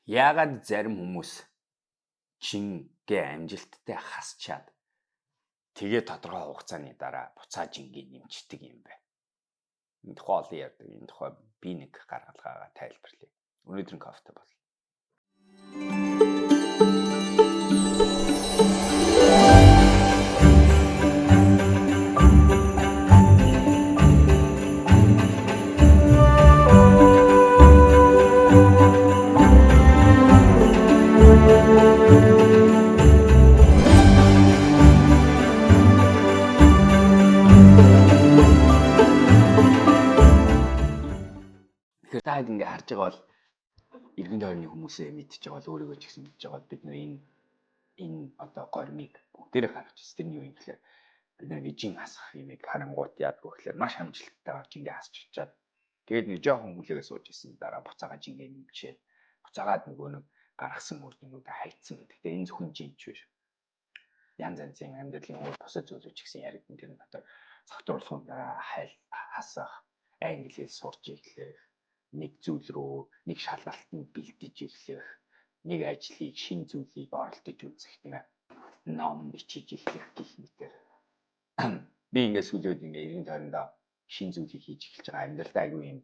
Яагаад зарим хүмүүс жингээ амжилттай хасчаад тэгээ тодорхой хугацааны дараа буцаа жингээ нэмждэг юм бэ? Энэ тухай олон ярьдаг. Энэ тухай би нэг гаргалгаагаа тайлбарлая. Өнөөдрийн кофе бол та хэд ингээ харж байгаа бол иргэн тойрны хүмүүсээ мэдчихэж байгаа бол өөрийгөө ч гэсэн мэдчихэж байгаа бид нар энэ одоо гормыг бүгдээрээ гаргаж ирсэн. Тэрний юу юм гэхээр бид нар жин хасах юмыг харангуут яадаг вэ гэхээр маш амжилттайгаар жингээ хасч чаад тэгээд нэг жоохон хүлээгээ сууж исэн дараа буцаага жингээ нэмчээ. Буцаагаад нөгөө нэг гаргасан үрднүүдээ хайцсан. Гэхдээ энэ зөвхөн жинч биш. Янз янзын амьдралын бусад зүйлүүд ч гэсэн яригдсан. Тэр нь одоо согтуурлахын дараа хасах, англи хэл сурч эхлэх, нэг зүйл рүү нэг шалгалтанд бэлдэж эхлэх, нэг ажлыг шин зүйлийг оролдож үзэх гэмээр ном бичиж эхлэх гэх мэтэр. Би ингээд сүлээд ингээд иргэн тойрондоо шин зүйлийг хийж эхэлж байгаа амьдралдаа айгүй юм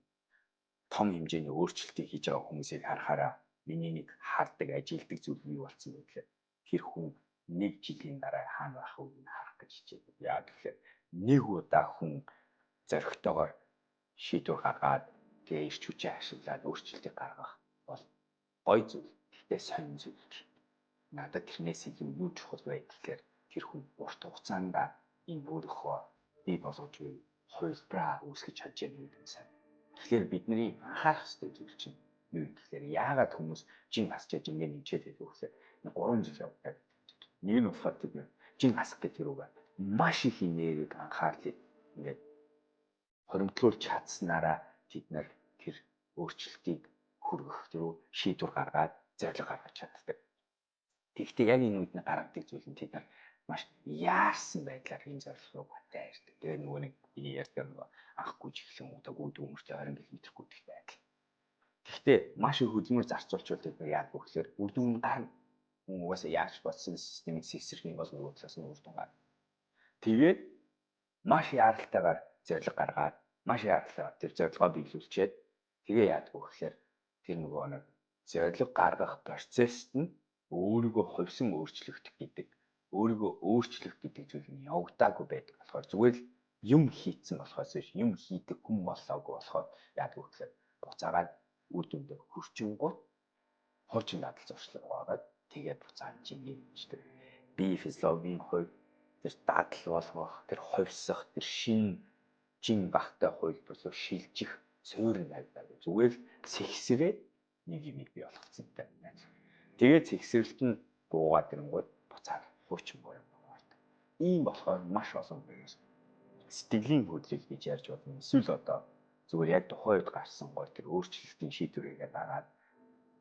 том хэмжээний өөрчлөлтийг хийж байгаа хүмүүсийг харахаараа миний нэг хардаг, ажилдаг зүйл бий болсон байх лээ. Тэр хүн нэг жилийн дараа хаана байх вэ харах гэж хичээдэг. Яа гэхээр нэг удаа хүн зоригтойгоор шийдвэр гаргаад тэгээ ирч хүчээ ашиглаад өөрчлөлтийг гаргах бол гоё зүйл. Гэхдээ сонин зүйл. Надад тэрнээс илүү юу чухал вэ гэхээр тэр хүн урт хугацаанд энэ өөрийнхөө бий болгож буй хувилбараа үүсгэж чадж байгаа юм сайн. Тэгэхээр бидний анхаарах ёстой зүйл чинь юу гэхээр яагаад хүмүүс жин хасчаад ингээд нэмчээд байдаг вэ гэхээр 3 жил явдаг. Нэг нь болохоор бид жин хасах гэдэг рүүгээ маш их энергийг анхаарлыг ингээд хоримтлуулж чадсанараа бид нар тэр өөрчлөлтийг хүргэх рүү шийдвэр гаргаад зорилго гаргаж чаддаг. Тэгэхдээ яг энэ үед нь гаргадаг зүйл нь бид нар маш яарсан байдлаар энэ зорилго руу батаа ирдэг. Тэгээ нөгөө нэг ярьдаг нөгөө анхгүй чихлэн удаа гүйд өмөртэй 20 км гүйдэх байдал. Гэхдээ маш их хөдөлмөр зарцуулчулдаг яг гэхээр үр дүн гарна. Хүн угаасаа яаж бодсон системийг сэсрэх юм бол нөгөө талаас нь үр дүн гарна. Тэгээд маш яаралтайгаар зорилго гаргаад маш яаралтайгаар тэр зорилгоо биелүүлчихэд тэгээ яадаг вэ гэхээр тэр нөгөө нэг зорилго гаргах процессд нь өөрийгөө хувьсан өөрчлөгдөх гэдэг зүйл нь явагдаагүй байдаг болохоор зүгээр л юм хийцэн болохоос биш юм хийдэг хүн болоогүй болохоор яадаг вэ гэхээр буцаагаад үр дүндээ хүрчингууд хуучин дадал зуршлаг байгаад тэгээд буцаад жингээ нэмждэг. Би физиологийн хувьд тэр дадал болгох, тэр хувьсах, тэр шин жин багтай хувилбар руу шилжих суурин байдаг. Зүгээр л сэгсрээд нэг юм бий болгоцсон байна. Тэгээд сэгсрэлт нь буугаад ирэнгүүт буцаад хуучин буюу болдог. Ийм болохоор маш олон хүмүүс сэтгэлийн хөдлөл гэж ярьж болно. Эсвэл одоо зүгээр яг тухайн үед гарсан гол тэр өөрчлөлтийн шийдвэрийгээ дагаад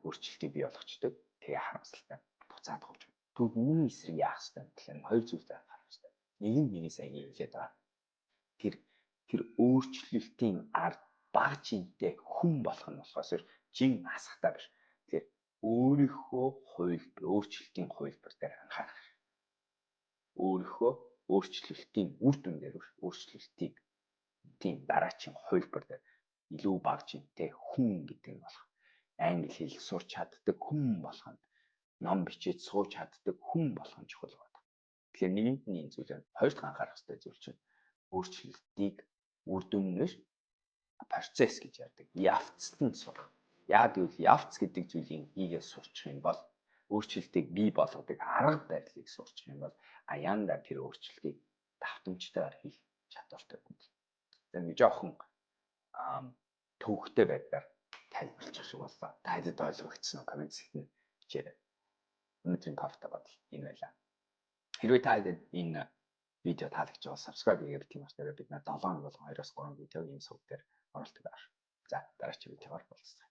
өөрчлөлтийг бий болгочдөг. Тэгээ харамсалтай буцаад хууч. Тэгвэл миний эсрэг яах ёстой юм гэхээр хоёр зүйлтэй харах ёстой. Нэг нь миний сайн хэлээд байгаа. Тэр өөрчлөлтийн ард бага жинтэй хүн болох нь болохоос жин хасахтаа биш. Тэгэхээр өөрийнхөө өөрчлөлтийн хувилбар дээр анхаарах. Өөрийнхөө өөрчлөлтийн үр дүн дээр өөрчлөлтийг тийм дараачийн хувилбар дээр илүү бага жинтэй хүн гэдэг нь болох. Англи хэл сурч чаддаг хүн болох нь ном бичиж сууж чаддаг хүн болох нь чухал байна. Тэгэхээр нэгэнд нь энэ зүйл нь хоёр дахь анхаарах ёстой зүйл чинь өөрчлөлтийг үр дүн биш процесс гэж ярьдаг. Явцад нь сурах. Яг гэвэл явц гэдэг зүйлийг хийгээ сурчих юм бол өөрчлөлтийг бий болгодог арга барилыг сурчих юм бол аяанда тэр өөрчлөлтийг давтамжтайгаар хийх чадвартай хүн. За нэг жоохон төвөгтэй байдлаар тайлбарлах шиг боллоо. Та хэдэд ойлгогдсон уу? Коммент секшнд хичээрэй. Өнөөдрийн кофе бодол энэ байлаа. Хэрвээ та хэдэд энэ видео таалагдж байгаа subscribe хийгээд тийм учраас бид 7 хоног болгон 2-3 видеог ийм сувг дээр оруулдаг байна. За дараагийн видеоор уулзъя.